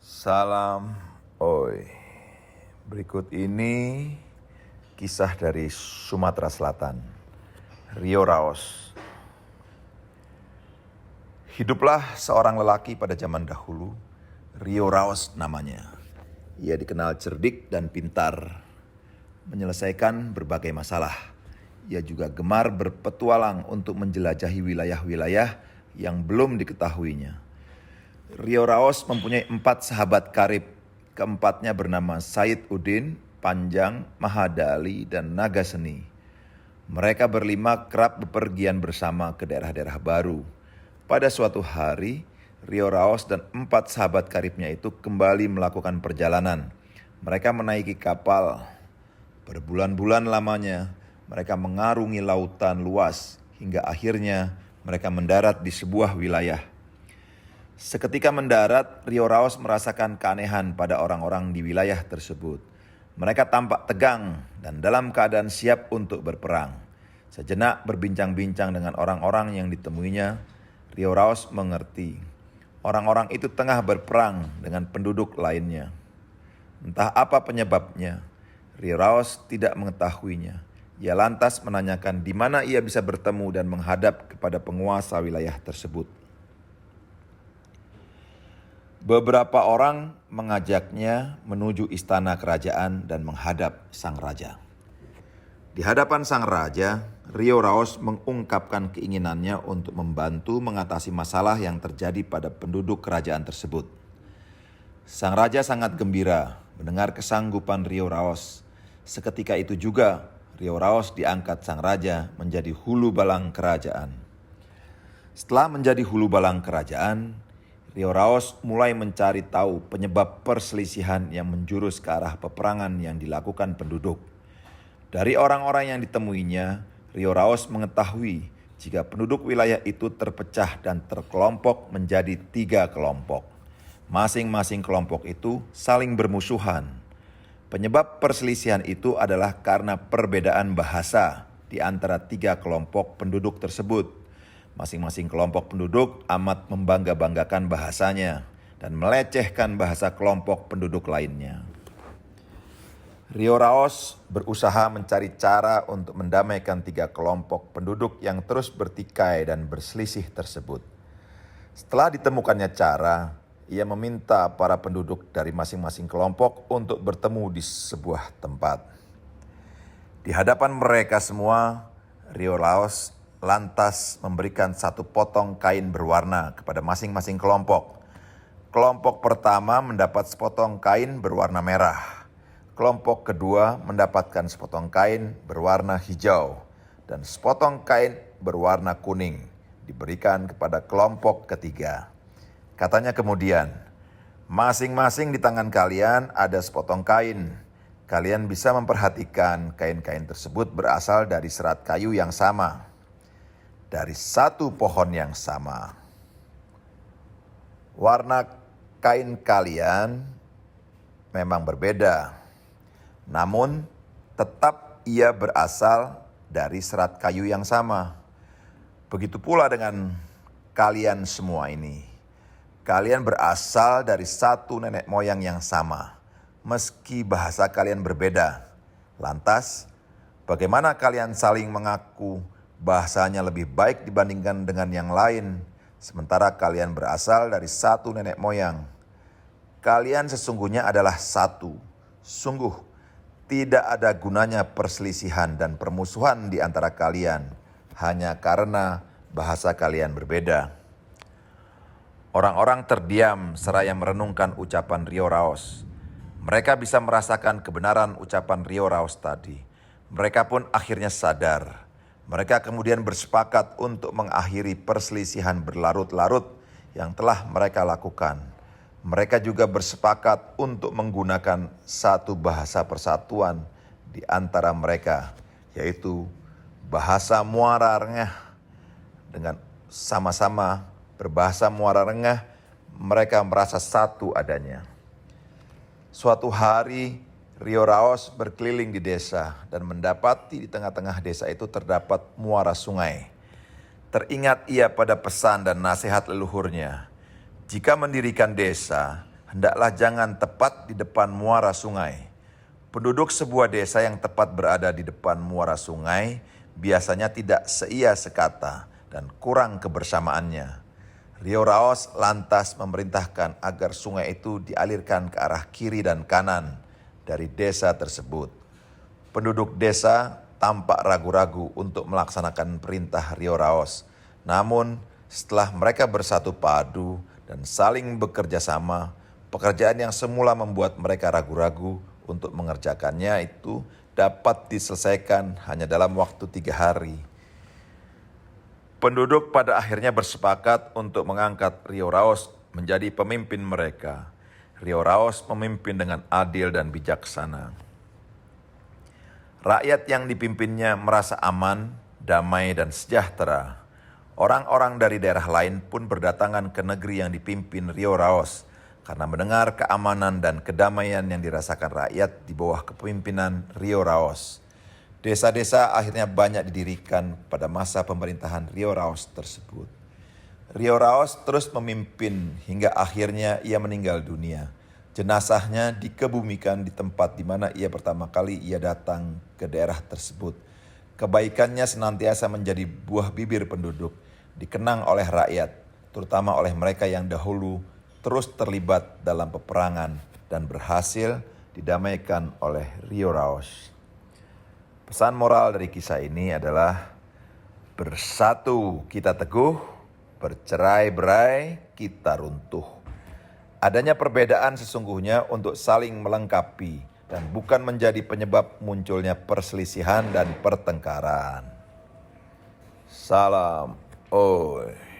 Salam oi. Berikut ini kisah dari Sumatera Selatan, Rio Raos. Hiduplah seorang lelaki pada zaman dahulu, Rio Raos namanya. Ia dikenal cerdik dan pintar, menyelesaikan berbagai masalah. Ia juga gemar berpetualang untuk menjelajahi wilayah-wilayah yang belum diketahuinya. Rio Raos mempunyai 4 sahabat karib. Keempatnya bernama Said Udin, Panjang, Mahadali, dan Nagaseni. Mereka berlima kerap bepergian bersama ke daerah-daerah baru. Pada suatu hari, Rio Raos dan 4 sahabat karibnya itu kembali melakukan perjalanan. Mereka menaiki kapal. Berbulan-bulan lamanya, mereka mengarungi lautan luas hingga akhirnya mereka mendarat di sebuah wilayah. Seketika mendarat, Rio Raos merasakan keanehan pada orang-orang di wilayah tersebut. Mereka tampak tegang dan dalam keadaan siap untuk berperang. Sejenak berbincang-bincang dengan orang-orang yang ditemuinya, Rio Raos mengerti. Orang-orang itu tengah berperang dengan penduduk lainnya. Entah apa penyebabnya, Rio Raos tidak mengetahuinya. Ia lantas menanyakan di mana ia bisa bertemu dan menghadap kepada penguasa wilayah tersebut. Beberapa orang mengajaknya menuju istana kerajaan dan menghadap sang raja. Di hadapan sang raja, Rio Raos mengungkapkan keinginannya untuk membantu mengatasi masalah yang terjadi pada penduduk kerajaan tersebut. Sang raja sangat gembira mendengar kesanggupan Rio Raos. Seketika itu juga Rio Raos diangkat sang raja menjadi hulu balang kerajaan. Setelah menjadi hulu balang kerajaan, Rio Raos mulai mencari tahu penyebab perselisihan yang menjurus ke arah peperangan yang dilakukan penduduk. Dari orang-orang yang ditemuinya, Rio Raos mengetahui jika penduduk wilayah itu terpecah dan terkelompok menjadi 3 kelompok. Masing-masing kelompok itu saling bermusuhan. Penyebab perselisihan itu adalah karena perbedaan bahasa di antara 3 kelompok penduduk tersebut. Masing-masing kelompok penduduk amat membangga-banggakan bahasanya dan melecehkan bahasa kelompok penduduk lainnya. Rio Raos berusaha mencari cara untuk mendamaikan 3 kelompok penduduk yang terus bertikai dan berselisih tersebut. Setelah ditemukannya cara, ia meminta para penduduk dari masing-masing kelompok untuk bertemu di sebuah tempat. Di hadapan mereka semua, Rio Raos lantas memberikan 1 potong kain berwarna kepada masing-masing kelompok. Kelompok pertama mendapat sepotong kain berwarna merah. Kelompok kedua mendapatkan sepotong kain berwarna hijau. Dan sepotong kain berwarna kuning diberikan kepada kelompok ketiga. Katanya kemudian, masing-masing di tangan kalian ada sepotong kain. Kalian bisa memperhatikan kain-kain tersebut berasal dari serat kayu yang sama, dari 1 pohon yang sama. Warna kain kalian memang berbeda, namun tetap ia berasal dari serat kayu yang sama. Begitu pula dengan kalian semua ini. Kalian berasal dari 1 nenek moyang yang sama, meski bahasa kalian berbeda. Lantas, bagaimana kalian saling mengaku bahasanya lebih baik dibandingkan dengan yang lain, sementara kalian berasal dari 1 nenek moyang? Kalian sesungguhnya adalah 1. Sungguh, tidak ada gunanya perselisihan dan permusuhan di antara kalian, hanya karena bahasa kalian berbeda. Orang-orang terdiam seraya merenungkan ucapan Rio Raos. Mereka bisa merasakan kebenaran ucapan Rio Raos tadi. Mereka pun akhirnya sadar. Mereka kemudian bersepakat untuk mengakhiri perselisihan berlarut-larut yang telah mereka lakukan. Mereka juga bersepakat untuk menggunakan 1 bahasa persatuan di antara mereka, yaitu bahasa Muara Rengah. Dengan sama-sama berbahasa Muara Rengah, mereka merasa satu adanya. Suatu hari, Rio Raos berkeliling di desa dan mendapati di tengah-tengah desa itu terdapat muara sungai. Teringat ia pada pesan dan nasihat leluhurnya. Jika mendirikan desa, hendaklah jangan tepat di depan muara sungai. Penduduk sebuah desa yang tepat berada di depan muara sungai biasanya tidak seia sekata dan kurang kebersamaannya. Rio Raos lantas memerintahkan agar sungai itu dialirkan ke arah kiri dan kanan dari desa tersebut. Penduduk desa tampak ragu-ragu untuk melaksanakan perintah Rio Raos. Namun setelah mereka bersatu padu dan saling bekerja sama, pekerjaan yang semula membuat mereka ragu-ragu untuk mengerjakannya itu dapat diselesaikan hanya dalam waktu 3 hari. Penduduk pada akhirnya bersepakat untuk mengangkat Rio Raos menjadi pemimpin mereka. Rio Raos memimpin dengan adil dan bijaksana. Rakyat yang dipimpinnya merasa aman, damai, dan sejahtera. Orang-orang dari daerah lain pun berdatangan ke negeri yang dipimpin Rio Raos karena mendengar keamanan dan kedamaian yang dirasakan rakyat di bawah kepemimpinan Rio Raos. Desa-desa akhirnya banyak didirikan pada masa pemerintahan Rio Raos tersebut. Rio Raos terus memimpin hingga akhirnya ia meninggal dunia. Jenazahnya dikebumikan di tempat di mana ia pertama kali datang ke daerah tersebut. Kebaikannya senantiasa menjadi buah bibir penduduk, dikenang oleh rakyat, terutama oleh mereka yang dahulu terus terlibat dalam peperangan dan berhasil didamaikan oleh Rio Raos. Pesan moral dari kisah ini adalah bersatu kita teguh, bercerai-berai kita runtuh. Adanya perbedaan sesungguhnya untuk saling melengkapi dan bukan menjadi penyebab munculnya perselisihan dan pertengkaran. Salam. Oi.